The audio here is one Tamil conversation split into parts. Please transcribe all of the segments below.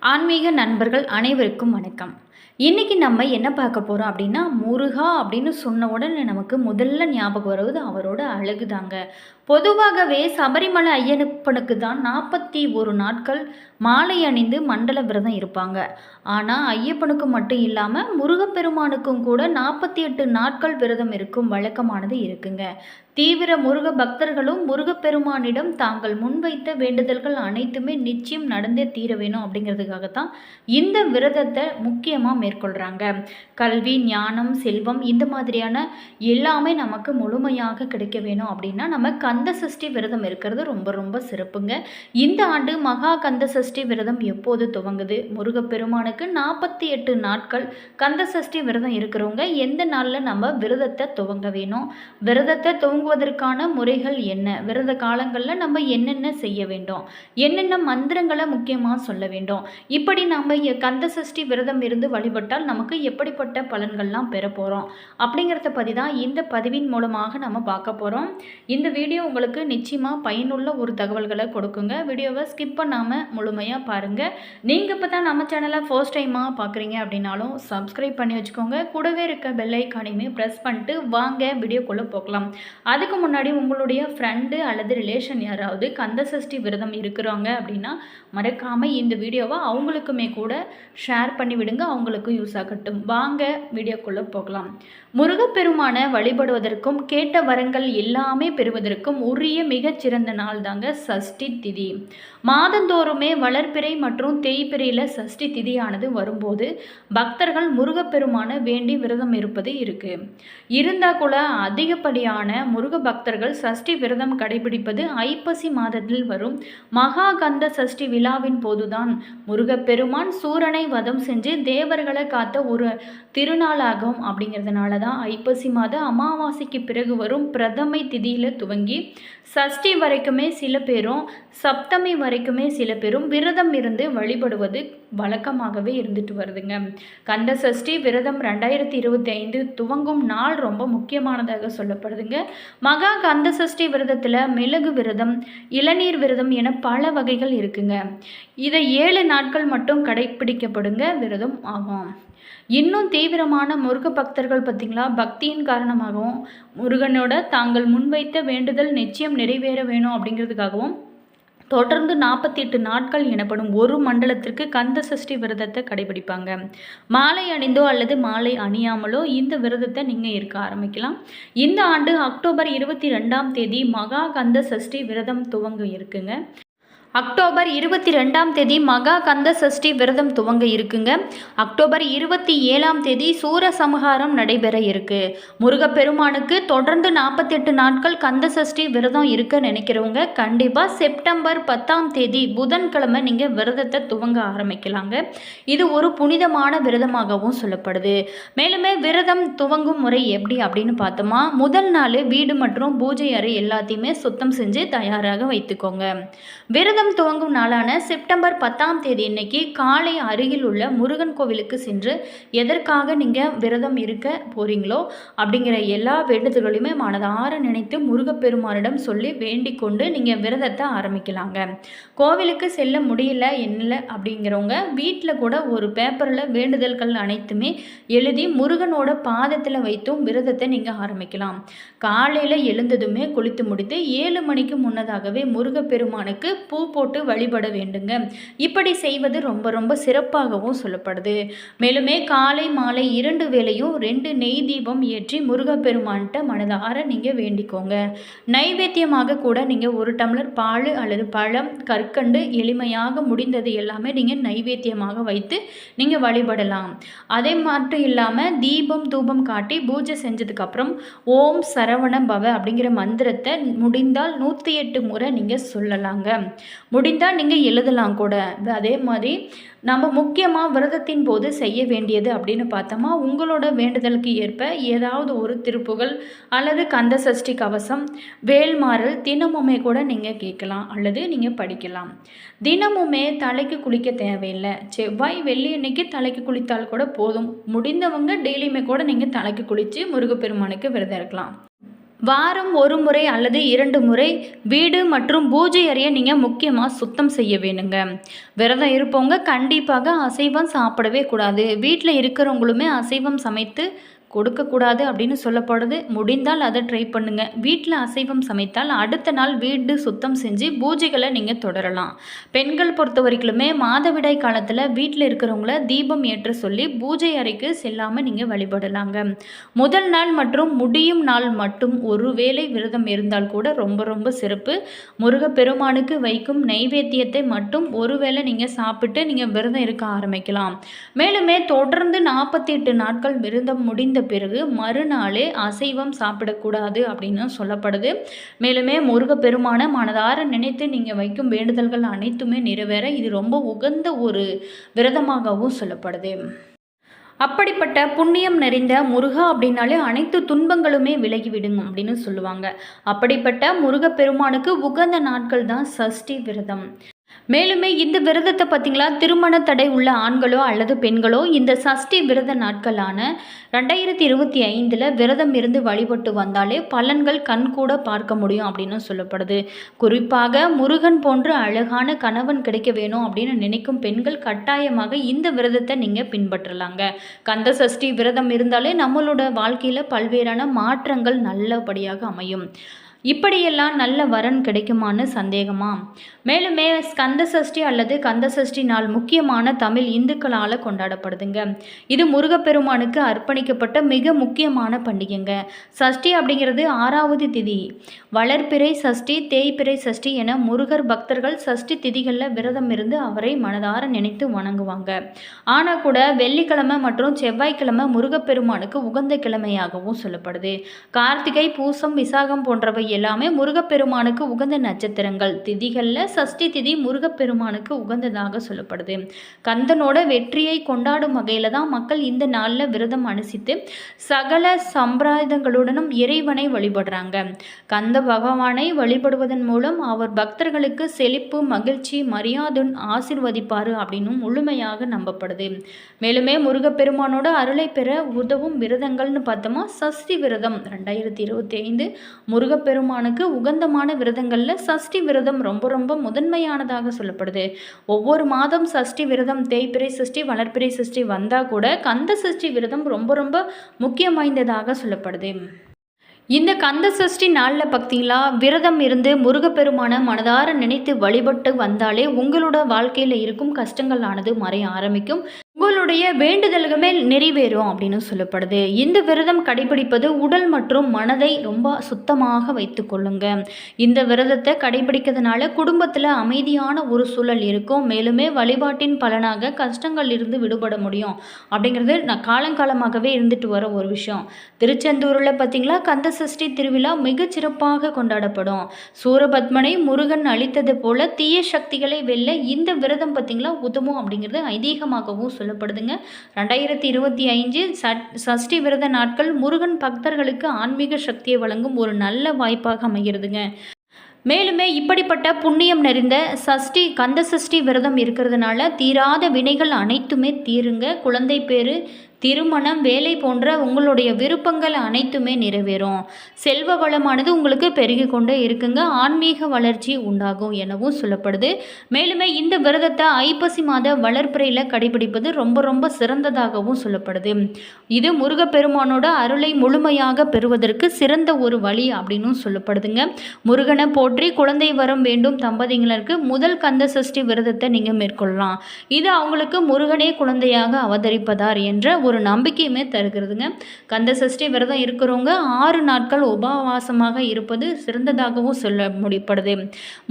ஆன்மீக நண்பர்கள் அனைவருக்கும் வணக்கம். இன்னைக்கு நம்ம என்ன பார்க்க போறோம் அப்படின்னா, முருகா அப்படின்னு சொன்ன உடனே நமக்கு முதல்ல ஞாபகம் வருவது அவரோட அழகு தாங்க. பொதுவாகவே சபரிமலை ஐயப்பனுக்கு தான் 41 நாட்கள் மாலை அணிந்து மண்டல விரதம் இருப்பாங்க. ஆனால் ஐயப்பனுக்கு மட்டும் இல்லாமல் முருகப்பெருமானுக்கும் கூட 48 நாட்கள் விரதம் இருக்கும் வழக்கமானது இருக்குங்க. தீவிர முருக பக்தர்களும் முருகப்பெருமானிடம் தாங்கள் முன்வைத்த வேண்டுதல்கள் அனைத்துமே நிச்சயம் நடந்தே தீர வேணும் அப்படிங்கிறதுக்காகத்தான் இந்த விரதத்தை முக்கியமாக மேற்கொள்கிறாங்க. கல்வி, ஞானம், செல்வம் இந்த மாதிரியான எல்லாமே நமக்கு முழுமையாக கிடைக்க வேணும் அப்படின்னா நம்ம கந்த சஷ்டி விரதம் இருக்கிறது ரொம்ப ரொம்ப சிறப்புங்க. இந்த ஆண்டு மகா கந்த சஷ்டி விரதம் எப்போது துவங்குது? முருகப்பெருமானுக்கு 48 நாட்கள் கந்த சஷ்டி விரதம் இருக்கிறவங்க எந்த நாளில் நம்ம விரதத்தை துவங்க வேணும்? விரதத்தை துவங்குவதற்கான முறைகள் என்ன? விரத காலங்களில் நம்ம என்னென்ன செய்ய வேண்டும்? என்னென்ன மந்திரங்களை முக்கியமாக சொல்ல வேண்டும்? இப்படி நம்ம கந்த சஷ்டி விரதம் இருந்து வழிபட்டால் நமக்கு எப்படிப்பட்ட பலன்கள்லாம் பெற போகிறோம் அப்படிங்கிறத பற்றி தான் இந்த பதிவின் மூலமாக நம்ம பார்க்க போகிறோம். இந்த வீடியோ உங்களுக்கு நிச்சயமாக பயனுள்ள ஒரு தகவல்களை கொடுக்குங்க. வீடியோவை ஸ்கிப் பண்ணாமல் முழுமையாக பாருங்கள். நீங்கள் இப்போ தான் நம்ம சேனலை ஃபர்ஸ்ட் டைமாக பார்க்குறீங்க அப்படின்னாலும் சப்ஸ்கிரைப் பண்ணி வச்சுக்கோங்க. கூடவே இருக்க பெல் ஐக்கானையுமே ப்ரெஸ் பண்ணிட்டு வாங்க வீடியோக்குள்ளே போகலாம். அதுக்கு முன்னாடி உங்களுடைய ஃப்ரெண்டு அல்லது ரிலேஷன் யாராவது கந்த சஷ்டி விரதம் இருக்கிறாங்க அப்படின்னா மறக்காமல் இந்த வீடியோவை அவங்களுக்குமே கூட ஷேர் பண்ணி விடுங்க. அவங்களுக்கும் யூஸ் ஆகட்டும். வாங்க வீடியோக்குள்ளே போகலாம். முருகப்பெருமானை வழிபடுவதற்கும் கேட்ட வரங்கள் எல்லாமே பெறுவதற்கும் உரிய மிகச்சிறந்த நாள் தாங்க சஷ்டி திதி. மாதந்தோறுமே வளர்பிறை மற்றும் தேய்பிறையில் சஷ்டி திதியானது வரும்போது பக்தர்கள் முருகப்பெருமானை வேண்டி விரதம் இருப்பது இருக்கு. இருந்தால் கூட அதிகப்படியான முருக பக்தர்கள் சஷ்டி விரதம் கடைபிடிப்பது ஐப்பசி மாதத்தில் வரும் மகா கந்த சஷ்டி விழாவின் போதுதான். முருகப்பெருமான் சூரனை வதம் செஞ்சு தேவர்களை காத்த ஒரு திருநாளாகும். அப்படிங்கிறதுனால தான் ஐப்பசி மாத அமாவாசைக்கு பிறகு வரும் பிரதமை திதியில் துவங்கி சஷ்டி வரைக்குமே சில பேரும், சப்தமி வரைக்குமே சில பேரும் விரதம் இருந்து வழிபடுவது வழக்கமாகவே இருந்துட்டு வருதுங்க. கந்த சஷ்டி விரதம் 2025 துவங்கும் நாள் ரொம்ப முக்கியமானதாக சொல்லப்படுதுங்க. மகா கந்த சஷ்டி விரதத்தில் மிளகு விரதம், இளநீர் விரதம் என பல வகைகள் இருக்குங்க. இதை 7 நாட்கள் மட்டும் கடைப்பிடிக்கப்படுங்க விரதம் ஆகும். இன்னும் தீவிரமான முருக பக்தர்கள் பார்த்திங்களா, பக்தியின் காரணமாகவும் முருகனோட தாங்கள் முன்வைத்த வேண்டுதல் நிச்சயம் நிறைவேற வேணும் அப்படிங்கிறதுக்காகவும் தொடர்ந்து 48 நாட்கள் எனப்படும் ஒரு மண்டலத்திற்கு கந்த சஷ்டி விரதத்தை கடைபிடிப்பாங்க. மாலை அணிந்தோ அல்லது மாலை அணியாமலோ இந்த விரதத்தை நீங்கள் இருக்க ஆரம்பிக்கலாம். இந்த ஆண்டு அக்டோபர் 22ஆம் தேதி மகா கந்த சஷ்டி விரதம் துவங்க இருக்குங்க. அக்டோபர் 22ஆம் தேதி மகா கந்த சஷ்டி விரதம் துவங்க இருக்குங்க. அக்டோபர் 27ஆம் தேதி சூரசம்ஹாரம் நடைபெற இருக்கு. முருகப்பெருமானுக்கு தொடர்ந்து 48 நாட்கள் கந்த சஷ்டி விரதம் இருக்க நினைக்கிறவங்க கண்டிப்பாக செப்டம்பர் 10ஆம் தேதி புதன்கிழமை நீங்கள் விரதத்தை துவங்க ஆரம்பிக்கலாங்க. இது ஒரு புனிதமான விரதமாகவும் சொல்லப்படுது. மேலுமே விரதம் துவங்கும் முறை எப்படி அப்படின்னு பார்த்தோமா, முதல் நாள் வீடு மற்றும் பூஜை அறை எல்லாத்தையுமே சுத்தம் செஞ்சு தயாராக வைத்துக்கோங்க. விரதம் துவங்கும் நாளான செப்டம்பர் 10ஆம் தேதி இன்னைக்கு காலை அருகில் உள்ள முருகன் கோவிலுக்கு சென்று எதற்காக நீங்கள் விரதம் இருக்க போறீங்களோ அப்படிங்கிற எல்லா வேண்டுதல்களையுமே மனதார நினைத்து முருகப்பெருமானிடம் சொல்லி வேண்டிக் கொண்டு நீங்கள் விரதத்தை ஆரம்பிக்கலாங்க. கோவிலுக்கு செல்ல முடியல என்ன அப்படிங்கிறவங்க வீட்டில் கூட ஒரு பேப்பரில் வேண்டுதல்கள் அனைத்துமே எழுதி முருகனோட பாதத்தில் வைத்தும் விரதத்தை நீங்கள் ஆரம்பிக்கலாம். காலையில் எழுந்ததுமே குளித்து முடித்து 7 மணிக்கு முன்னதாகவே முருகப்பெருமானுக்கு பூ போட்டு வழிபட வேண்டுங்க. இப்படி செய்வது ரொம்ப ரொம்ப சிறப்பாகவும் சொல்லப்படுது. மேலுமே காலை மாலை 2 வேளையும் 2 நெய் தீபம் ஏற்றி முருகப்பெருமான்கிட்ட மனதார நீங்கள் வேண்டிக்கோங்க. நைவேத்தியமாக கூட நீங்கள் 1 டம்ளர் பால் அல்லது பழம், கற்கண்டு எளிமையாக முடிந்தது எல்லாமே நீங்கள் நைவேத்தியமாக வைத்து நீங்கள் வழிபடலாம். அதே மட்டும் இல்லாமல் தீபம் தூபம் காட்டி பூஜை செஞ்சதுக்கப்புறம் ஓம் சரவண பவ அப்படிங்கிற மந்திரத்தை முடிந்தால் 108 முறை நீங்கள் சொல்லலாங்க. முடிந்தால் நீங்கள் எழுதலாம் கூட. அதே மாதிரி நம்ம முக்கியமாக விரதத்தின் போது செய்ய வேண்டியது அப்படின்னு பார்த்தோமா, உங்களோட வேண்டுதலுக்கு ஏற்ப ஏதாவது ஒரு திருப்புகள் அல்லது கந்த சஷ்டி கவசம், வேல்மாறல் தினமுமே கூட நீங்கள் கேட்கலாம் அல்லது நீங்கள் படிக்கலாம். தினமுமே தலைக்கு குளிக்க தேவையில்லை. செவ்வாய் வெள்ளி அன்னைக்கு தலைக்கு குளித்தால் கூட போதும். முடிந்தவங்க டெய்லியுமே கூட நீங்கள் தலைக்கு குளித்து முருகப்பெருமானுக்கு விரதம் இருக்கலாம். வாரம் ஒரு முறை அல்லது 2 முறை வீடு மற்றும் பூஜை அறையை நீங்கள் முக்கியமாக சுத்தம் செய்ய வேணுங்க. விரதம் இருப்பவங்க கண்டிப்பாக அசைவம் சாப்பிடவே கூடாது. வீட்டில் இருக்கிறவங்களுமே அசைவம் சமைத்து கொடுக்கக்கூடாது அப்படின்னு சொல்லப்படுது. முடிந்தால் அதை ட்ரை பண்ணுங்கள். வீட்டில் அசைவம் சமைத்தால் அடுத்த நாள் வீடு சுத்தம் செஞ்சு பூஜைகளை நீங்கள் தொடரலாம். பெண்கள் பொறுத்த வரைக்குமே மாதவிடாய் காலத்தில் வீட்டில் இருக்கிறவங்கள தீபம் ஏற்ற சொல்லி பூஜை அறைக்கு செல்லாமல் நீங்கள் வழிபடலாங்க. முதல் நாள் மற்றும் முடியும் நாள் மட்டும் ஒரு வேளை விரதம் இருந்தால் கூட ரொம்ப ரொம்ப சிறப்பு. முருகப்பெருமானுக்கு வைக்கும் நைவேத்தியத்தை மட்டும் ஒருவேளை நீங்கள் சாப்பிட்டு நீங்கள் விரதம் இருக்க ஆரம்பிக்கலாம். மேலுமே தொடர்ந்து 48 நாட்கள் விரதம் முடிந்த பிறகு மறுநாளே அசைவம் சாப்பிடக்கூடாது அப்படின்னு சொல்லப்படுது. மேலுமே முருகப்பெருமான மனதார நினைத்து நீங்கள் வைக்கும் வேண்டுதல்கள் அனைத்துமே நிறைவேற இது ரொம்ப உகந்த ஒரு விரதமாகவும் சொல்லப்படுது. அப்படிப்பட்ட புண்ணியம் நிறைந்த முருகா அப்படின்னாலே அனைத்து துன்பங்களுமே விலகிவிடுங்க அப்படின்னு சொல்லுவாங்க. அப்படிப்பட்ட முருகப்பெருமானுக்கு உகந்த நாட்கள் தான் சஷ்டி விரதம். மேலுமே இந்த விரதத்தை பார்த்தீங்களா, திருமண தடை உள்ள ஆண்களோ அல்லது பெண்களோ இந்த சஷ்டி விரத நாட்களான 2025 விரதம் இருந்து வழிபட்டு வந்தாலே பலன்கள் கண்கூட பார்க்க முடியும் அப்படின்னு சொல்லப்படுது. குறிப்பாக முருகன் போன்ற அழகான கணவன் கிடைக்க வேணும் அப்படின்னு நினைக்கும் பெண்கள் கட்டாயமாக இந்த விரதத்தை நீங்கள் பின்பற்றலாங்க. கந்த சஷ்டி விரதம் இருந்தாலே நம்மளோட வாழ்க்கையில் பல்வேறான மாற்றங்கள் நல்லபடியாக அமையும். இப்படியெல்லாம் நல்ல வரன் கிடைக்குமான்னு சந்தேகமா? மேலுமே ஸ்கந்த சஷ்டி அல்லது கந்த சஷ்டி நாள் முக்கியமான தமிழ் இந்துக்களால் கொண்டாடப்படுதுங்க. இது முருகப்பெருமானுக்கு அர்ப்பணிக்கப்பட்ட மிக முக்கியமான பண்டிகைங்க. சஷ்டி அப்படிங்கிறது 6வது திதி. வளர்பிறை சஷ்டி, தேய்பிறை சஷ்டி என முருகர் பக்தர்கள் சஷ்டி திதிகளில் விரதம் இருந்து அவரை மனதார நினைத்து வணங்குவாங்க. ஆனால் கூட வெள்ளிக்கிழமை மற்றும் செவ்வாய்க்கிழமை முருகப்பெருமானுக்கு உகந்த கிழமையாகவும் சொல்லப்படுது. கார்த்திகை, பூசம், விசாகம் போன்றவை எல்லாமே முருகப்பெருமானுக்கு உகந்த நட்சத்திரங்கள். திதிகளில் சஷ்டி திதி முருகப்பெருமானுக்கு உகந்ததாக சொல்லப்படுது. கந்தனோட வெற்றியை கொண்டாடும் வகையில் தான் மக்கள் இந்த நாளில் விரதம் அனுசித்து சகல சம்பிரதாயங்களுடனும் இறைவனை வழிபடுறாங்க. கந்த பகவானை வழிபடுவதன் மூலம் அவர் பக்தர்களுக்கு செழிப்பு, மகிழ்ச்சி, மரியாதையுடன் ஆசீர்வதிப்பார் அப்படின்னு முழுமையாக நம்பப்படுது. மேலுமே முருகப்பெருமானோட அருளை பெற உதவும் விரதங்கள்னு பார்த்தோமா, சஷ்டி விரதம் 2025 முருகப்பெருமானுக்கு உகந்தமான விரதங்களில் சஷ்டி விரதம் ரொம்ப ரொம்ப முதன்மையானதாக சொல்லப்படுது. ஒவ்வொரு மாதம் சஷ்டி விரதம், தேய்பிறை சஷ்டி, வளர்பிறை சஷ்டி வந்தால் கூட கந்த சஷ்டி விரதம் ரொம்ப ரொம்ப முக்கியம் வாய்ந்ததாக சொல்லப்படுது. இந்த கந்த சஷ்டி நாளில் பார்த்தீங்களா, விரதம் இருந்து முருகப்பெருமான மனதார நினைத்து வழிபட்டு வந்தாலே உங்களோட வாழ்க்கையில் இருக்கும் கஷ்டங்களானது மறைய ஆரம்பிக்கும். உங்களுடைய வேண்டுதல்களுமே நிறைவேறும் அப்படின்னு சொல்லப்படுது. இந்த விரதம் கடைபிடிப்பது உடல் மற்றும் மனதை ரொம்ப சுத்தமாக வைத்து கொள்ளுங்க. இந்த விரதத்தை கடைபிடிக்கிறதுனால குடும்பத்தில் அமைதியான ஒரு சூழல் இருக்கும். மேலுமே வழிபாட்டின் பலனாக கஷ்டங்கள் இருந்து விடுபட முடியும் அப்படிங்கிறது நான் காலங்காலமாகவே இருந்துட்டு வர ஒரு விஷயம். திருச்செந்தூரில் பார்த்தீங்களா, கந்த சஷ்டி திருவிழா மிகச்சிறப்பாக கொண்டாடப்படும். சூரபத்மனை முருகன் அழித்தது போல தீய சக்திகளை வெல்ல இந்த விரதம் பார்த்தீங்களா உதவும் அப்படிங்கிறது ஐதீகமாகவும் சொல்லப்படுதுங்க. 2025 சஷ்டி விரத நாட்கள் முருகன் பக்தர்களுக்கு ஆன்மீக சக்தியை வழங்கும் ஒரு நல்ல வாய்ப்பாக அமைகிறதுங்க. மேலுமே இப்படிப்பட்ட புண்ணியம் நிறைந்த சஷ்டி கந்த சஷ்டி விரதம் இருக்கிறதுனால தீராத வினைகள் அனைத்துமே தீருங்க. குழந்தை பேரு, திருமணம், வேலை போன்ற உங்களுடைய விருப்பங்கள் அனைத்துமே நிறைவேறும். செல்வ வளமானது உங்களுக்கு பெருகி கொண்டே இருக்குங்க. ஆன்மீக வளர்ச்சி உண்டாகும் எனவும் சொல்லப்படுது. மேலுமே இந்த விரதத்தை ஐப்பசி மாத வளர்ப்பிறையில் கடைபிடிப்பது ரொம்ப ரொம்ப சிறந்ததாகவும் சொல்லப்படுது. இது முருகப்பெருமானோட அருளை முழுமையாக பெறுவதற்கு சிறந்த ஒரு வழி அப்படின்னு சொல்லப்படுதுங்க. முருகனை போற்றி குழந்தை வரம் வேண்டும் தம்பதியினருக்கு முதல் கந்த சஷ்டி விரதத்தை நீங்கள் மேற்கொள்ளலாம். இது அவங்களுக்கு முருகனே குழந்தையாக அவதரிப்பதார் என்ற ஒரு நம்பிக்கையுமே தருகிறதுங்க. கந்த சஷ்டி விரதம் இருக்கிறவங்க 6 நாட்கள் உபவாசமாக இருப்பது சிறந்ததாகவும் சொல்ல முடியப்படுது.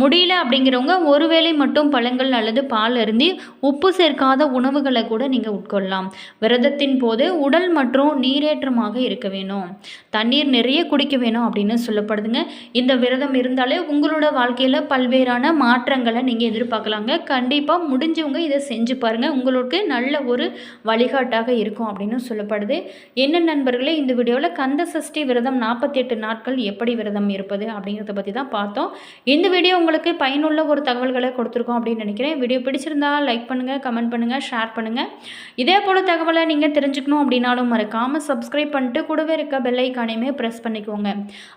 முடியல அப்படிங்கிறவங்க ஒருவேளை மட்டும் பழங்கள் அல்லது பால் அருந்தி உப்பு சேர்க்காத உணவுகளை கூட நீங்கள் உட்கொள்ளலாம். விரதத்தின் போது உடல் மற்றும் நீரேற்றமாக இருக்க வேணும், தண்ணீர் நிறைய குடிக்க வேணும் அப்படின்னு சொல்லப்படுதுங்க. இந்த விரதம் இருந்தாலே உங்களோட வாழ்க்கையில் பல்வேறான மாற்றங்களை நீங்கள் எதிர்பார்க்கலாங்க. கண்டிப்பாக முடிஞ்சவங்க இதை செஞ்சு பாருங்கள், உங்களுக்கு நல்ல ஒரு வழிகாட்டாக இருக்கும் அப்படின்னு சொல்லப்படுது. என்ன நண்பர்களே, இந்த வீடியோவில் கந்த சஷ்டி விரதம் 48 நாட்கள் எப்படி விரதம் இருப்பது அப்படிங்கிறத பற்றி தான் பார்த்தோம். இந்த வீடியோ உங்களுக்கு பயனுள்ள ஒரு தகவல்களை கொடுத்துருக்கோம் அப்படின்னு நினைக்கிறேன். வீடியோ பிடிச்சிருந்தா லைக் பண்ணுங்கள், கமெண்ட் பண்ணுங்கள், ஷேர் பண்ணுங்கள். இதே போல் தகவலை நீங்கள் தெரிஞ்சுக்கணும் அப்படின்னாலும் மறக்காமல் சப்ஸ்கிரைப் பண்ணிட்டு கூடவே இருக்க பெல் ஐக்கானையுமே ப்ரெஸ் பண்ணிக்கோங்க.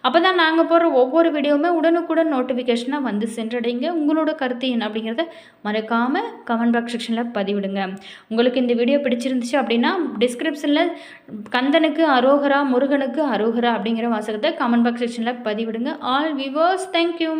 அப்போ தான் நாங்கள் போடுற ஒவ்வொரு வீடியோவுமே உடனுக்குடன் நோட்டிஃபிகேஷனாக வந்து சென்றடைங்க. உங்களோட கருத்து என்ன அப்படிங்கிறத மறக்காமல் கமெண்ட் பாக்ஸ் செக்ஷனில் பதிவிடுங்க. உங்களுக்கு இந்த வீடியோ பிடிச்சிருந்துச்சு அப்படின்னா டிஸ்கிரிப்ஷனில் கந்தனுக்கு அரோகரா, முருகனுக்கு அரோகரா அப்படிங்கிற வாசகத்தை கமெண்ட் பாக்ஸ் செக்ஷனில் பதிவிடுங்க. All viewers, thank you.